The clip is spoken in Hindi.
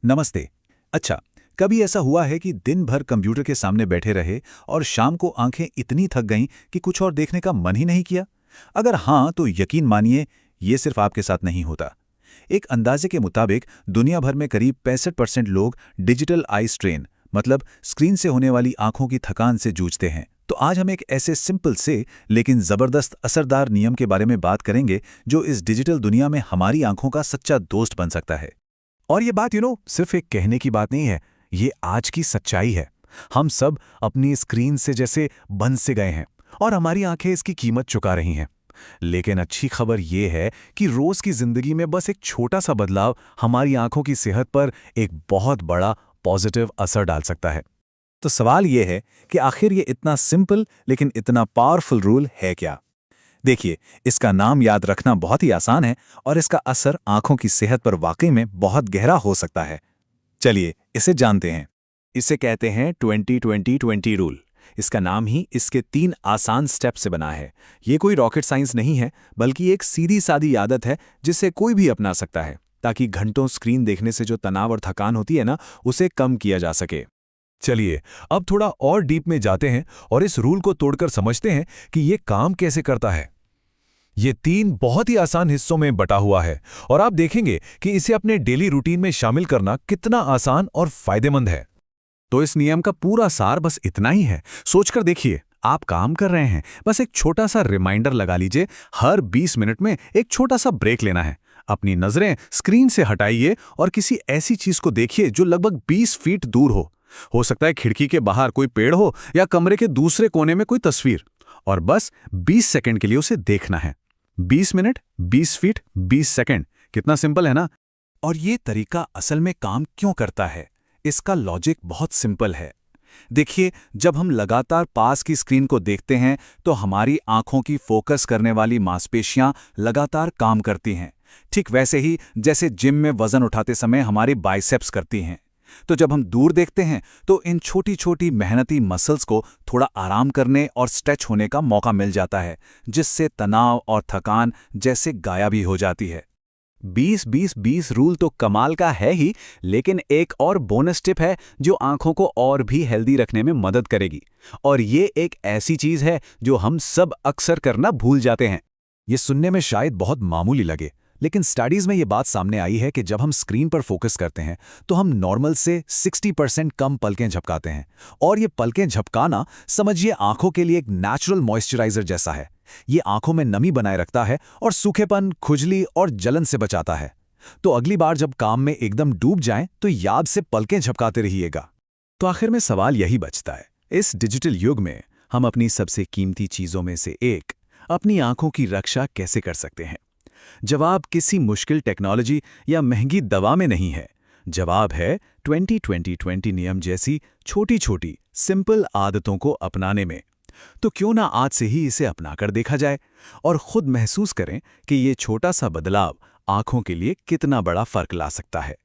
नमस्ते। अच्छा, कभी ऐसा हुआ है कि दिन भर कंप्यूटर के सामने बैठे रहे और शाम को आंखें इतनी थक गईं कि कुछ और देखने का मन ही नहीं किया? अगर हाँ, तो यकीन मानिए, ये सिर्फ आपके साथ नहीं होता। एक अंदाजे के मुताबिक दुनिया भर में करीब 65% लोग डिजिटल आई स्ट्रेन, मतलब स्क्रीन से होने वाली आंखों की थकान से जूझते हैं। तो आज हम एक ऐसे सिंपल से लेकिन जबरदस्त असरदार नियम के बारे में बात करेंगे जो इस डिजिटल दुनिया में हमारी आंखों का सच्चा दोस्त बन सकता है। और ये बात सिर्फ एक कहने की बात नहीं है, ये आज की सच्चाई है। हम सब अपनी स्क्रीन से जैसे बंध से गए हैं और हमारी आंखें इसकी कीमत चुका रही हैं। लेकिन अच्छी खबर ये है कि रोज की जिंदगी में बस एक छोटा सा बदलाव हमारी आंखों की सेहत पर एक बहुत बड़ा पॉजिटिव असर डाल सकता है। तो सवाल ये है कि आखिर ये इतना सिंपल लेकिन इतना पावरफुल रूल है क्या? देखिए, इसका नाम याद रखना बहुत ही आसान है और इसका असर आंखों की सेहत पर वाकई में बहुत गहरा हो सकता है। चलिए, इसे जानते हैं। इसे कहते हैं 20-20-20 रूल। इसका नाम ही इसके 3 आसान स्टेप से बना है। ये कोई रॉकेट साइंस नहीं है, बल्कि एक सीधी सादी आदत है जिसे कोई भी अपना सकता है, ताकि घंटों स्क्रीन देखने से जो तनाव और थकान होती है ना, उसे कम किया जा सके। चलिए, अब थोड़ा और डीप में जाते हैं और इस रूल को तोड़कर समझते हैं कि ये काम कैसे करता है। ये 3 बहुत ही आसान हिस्सों में बटा हुआ है और आप देखेंगे कि इसे अपने डेली रूटीन में शामिल करना कितना आसान और फायदेमंद है। तो इस नियम का पूरा सार बस इतना ही है। सोचकर देखिए, आप काम कर रहे हैं, बस एक छोटा सा रिमाइंडर लगा लीजिए। हर 20 मिनट में एक छोटा सा ब्रेक लेना है। अपनी नजरें स्क्रीन से हटाइए और किसी ऐसी चीज को देखिए जो लगभग 20 फीट दूर हो सकता है खिड़की के बाहर कोई पेड़ हो या कमरे के दूसरे कोने में कोई तस्वीर, और बस 20 सेकंड के लिए उसे देखना है। 20 मिनट, 20 फीट, 20 सेकंड, कितना सिंपल है ना? और ये तरीका असल में काम क्यों करता है? इसका लॉजिक बहुत सिंपल है। देखिए, जब हम लगातार पास की स्क्रीन को देखते हैं तो हमारी आंखों की फोकस करने वाली मांसपेशियां लगातार काम करती हैं, ठीक वैसे ही जैसे जिम में वजन उठाते समय हमारी बाइसेप्स करती हैं। तो जब हम दूर देखते हैं तो इन छोटी छोटी मेहनती मसल्स को थोड़ा आराम करने और स्ट्रेच होने का मौका मिल जाता है, जिससे तनाव और थकान जैसे गायब ही हो जाती है। 20-20-20 रूल तो कमाल का है ही, लेकिन एक और बोनस टिप है जो आंखों को और भी हेल्दी रखने में मदद करेगी। और ये एक ऐसी चीज है जो हम सब अक्सर करना भूल जाते हैं। ये सुनने में शायद बहुत मामूली लगे, लेकिन स्टडीज में ये बात सामने आई है कि जब हम स्क्रीन पर फोकस करते हैं तो हम नॉर्मल से 60% कम पलकें झपकाते हैं। और ये पलकें झपकाना, समझिए, आंखों के लिए एक नेचुरल मॉइस्चराइजर जैसा है। ये आंखों में नमी बनाए रखता है और सूखेपन, खुजली और जलन से बचाता है। तो अगली बार जब काम में एकदम डूब जाएं तो याद से पलकें झपकाते रहिएगा। तो आखिर में सवाल यही बचता है, इस डिजिटल युग में हम अपनी सबसे कीमती चीजों में से एक, अपनी आंखों की रक्षा कैसे कर सकते हैं? जवाब किसी मुश्किल टेक्नोलॉजी या महंगी दवा में नहीं है। जवाब है 20-20-20 नियम जैसी छोटी छोटी सिंपल आदतों को अपनाने में। तो क्यों ना आज से ही इसे अपनाकर देखा जाए और खुद महसूस करें कि ये छोटा सा बदलाव आंखों के लिए कितना बड़ा फर्क ला सकता है।